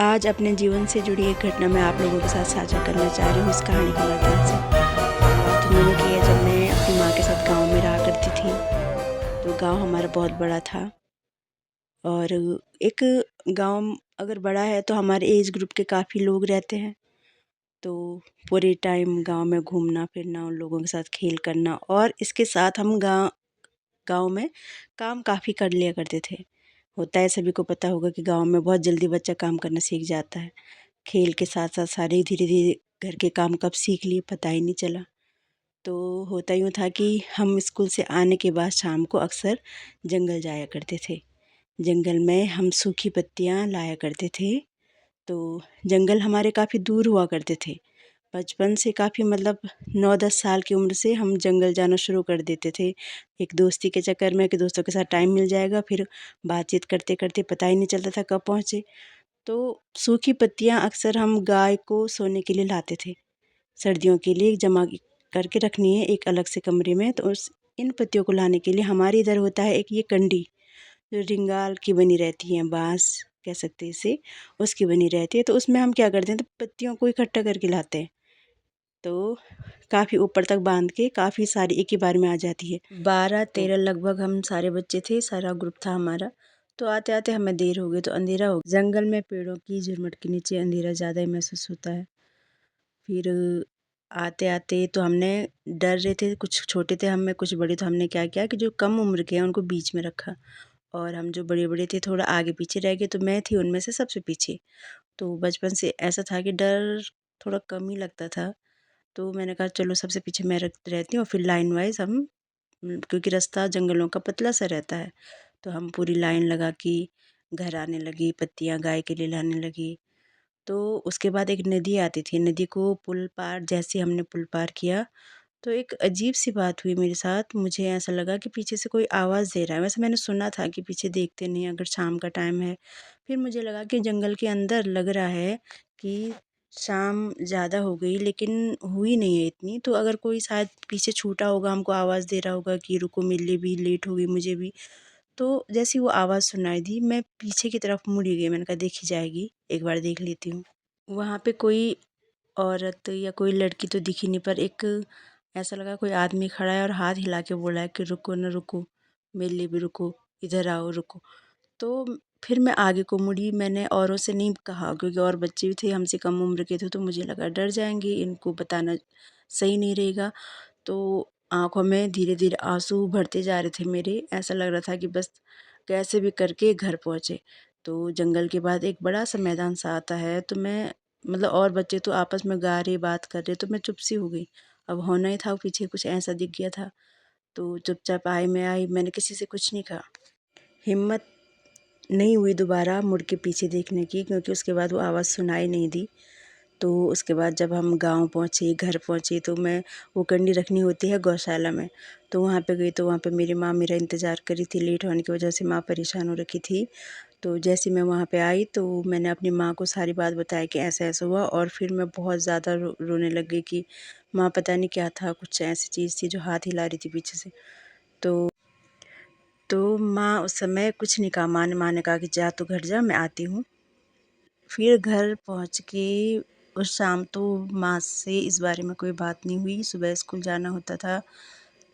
आज अपने जीवन से जुड़ी एक घटना मैं आप लोगों के साथ साझा करना चाह रही हूँ इस कहानी के माध्यम से। बहुत दिनों की है जब मैं अपनी माँ के साथ गाँव में रहा करती थी। तो गाँव हमारा बहुत बड़ा था और एक गाँव अगर बड़ा है तो हमारे एज ग्रुप के काफ़ी लोग रहते हैं। तो पूरे टाइम गाँव में घूमना फिरना, उन लोगों के साथ खेल करना और इसके साथ हम गाँव में काम काफ़ी कर लिया करते थे। होता है, सभी को पता होगा कि गाँव में बहुत जल्दी बच्चा काम करना सीख जाता है। खेल के साथ साथ सारे धीरे-धीरे घर के काम कब सीख लिए पता ही नहीं चला। तो होता यूँ था कि हम स्कूल से आने के बाद शाम को अक्सर जंगल जाया करते थे। जंगल में हम सूखी पत्तियाँ लाया करते थे। तो जंगल हमारे काफ़ी दूर हुआ करते थे। बचपन से काफ़ी मतलब 9-10 साल की उम्र से हम जंगल जाना शुरू कर देते थे। एक दोस्ती के चक्कर में कि दोस्तों के साथ टाइम मिल जाएगा, फिर बातचीत करते-करते पता ही नहीं चलता था कब पहुँचे। तो सूखी पत्तियाँ अक्सर हम गाय को सोने के लिए लाते थे। सर्दियों के लिए जमा करके रखनी है एक अलग से कमरे में, तो उस इन पत्तियों को लाने के लिए हमारे इधर होता है एक ये कंडी, जो रिंगाल की बनी रहती है, बाँस कह सकते हैं इसे, उसकी बनी रहती है। तो उसमें हम क्या करते हैं, तो पत्तियों को इकट्ठा करके लाते हैं। तो काफ़ी ऊपर तक बाँध के काफ़ी सारी एक ही बार में आ जाती है। 12-13 लगभग हम सारे बच्चे थे, सारा ग्रुप था हमारा। तो आते-आते हमें देर हो गई, तो अंधेरा हो गया। जंगल में पेड़ों की झुरमुट के नीचे अंधेरा ज़्यादा ही महसूस होता है। फिर आते-आते तो हमने डर रहे थे, कुछ छोटे थे हम में कुछ बड़े, तो हमने क्या किया कि जो कम उम्र के हैं उनको बीच में रखा और हम जो बड़े-बड़े थे थोड़ा आगे पीछे रह गए, तो मैं थी उनमें से सबसे पीछे। तो बचपन से ऐसा था कि डर थोड़ा कम ही लगता था। तो मैंने कहा चलो सबसे पीछे मैं रहती हूँ, फिर लाइन वाइज़ हम क्योंकि रास्ता जंगलों का पतला सा रहता है, तो हम पूरी लाइन लगा के घर आने लगी, पत्तियाँ गाय के लिए लाने लगी। तो उसके बाद एक नदी आती थी, नदी को पुल पार जैसे हमने पुल पार किया, तो एक अजीब-सी बात हुई मेरे साथ। मुझे ऐसा लगा कि पीछे से कोई आवाज़ दे रहा है। वैसे मैंने सुना था कि पीछे देखते नहीं अगर शाम का टाइम है। फिर मुझे लगा कि जंगल के अंदर लग रहा है कि शाम ज़्यादा हो गई, लेकिन हुई नहीं है इतनी, तो अगर कोई शायद पीछे छूटा होगा, हमको आवाज़ दे रहा होगा कि रुको मेरे लिए भी लेट हो गई मुझे भी। तो जैसे ही वो आवाज़ सुनाई दी, मैं पीछे की तरफ मुड़ ही गई। मैंने कहा देखी जाएगी, एक बार देख लेती हूँ। वहाँ पे कोई औरत या कोई लड़की तो दिखी नहीं, पर एक ऐसा लगा कोई आदमी खड़ा है और हाथ हिला के बोला है कि रुको ना रुको, मेरे लिए भी रुको, इधर आओ रुको। तो फिर मैं आगे को मुड़ी, मैंने औरों से नहीं कहा क्योंकि और बच्चे भी थे हमसे कम उम्र के थे, तो मुझे लगा डर जाएँगे, इनको बताना सही नहीं रहेगा। तो आँखों में धीरे-धीरे आँसू भरते जा रहे थे मेरे, ऐसा लग रहा था कि बस कैसे भी करके घर पहुँचे। तो जंगल के बाद एक बड़ा-सा मैदान सा आता है, तो मैं मतलब और बच्चे तो आपस में गा रहे, बात कर रहे, तो मैं चुप सी हो गई। अब होना ही था, पीछे कुछ ऐसा दिख गया था, तो चुपचाप आई, मैंने किसी से कुछ नहीं कहा। हिम्मत नहीं हुई दोबारा मुड़ के पीछे देखने की, क्योंकि उसके बाद वो आवाज़ सुनाई नहीं दी। तो उसके बाद जब हम गाँव पहुँचे, घर पहुँचे, तो मैं वो कंडी रखनी होती है गौशाला में, तो वहाँ पे गई, तो वहाँ पे मेरी माँ मेरा इंतज़ार कर रही थी। लेट होने की वजह से माँ परेशान हो रखी थी। तो जैसे ही मैं वहाँ पे आई, तो मैंने अपनी माँ को सारी बात बताई कि ऐसा-ऐसा हुआ, और फिर मैं बहुत ज़्यादा रोने लग गई कि माँ पता नहीं क्या था, कुछ ऐसी चीज़ थी जो हाथ हिला रही थी पीछे से। तो माँ उस समय कुछ नहीं कहा, माँ ने कहा कि जा तू घर जा, मैं आती हूँ। फिर घर पहुँच के उस शाम तो माँ से इस बारे में कोई बात नहीं हुई। सुबह स्कूल जाना होता था,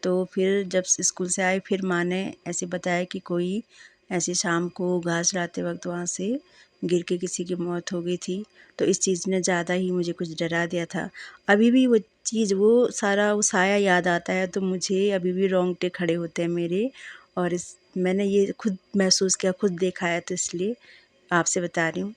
तो फिर जब स्कूल से आई, फिर माँ ने ऐसे बताया कि कोई ऐसे शाम को घास लाते वक्त वहाँ से गिर के किसी की मौत हो गई थी। तो इस चीज़ ने ज़्यादा ही मुझे कुछ डरा दिया था। अभी भी वो चीज़, वो सारा वो साया याद आता है, तो मुझे अभी भी रोंगटे खड़े होते हैं मेरे। और मैंने ये खुद महसूस किया, खुद देखा है, तो इसलिए आपसे बता रही हूँ।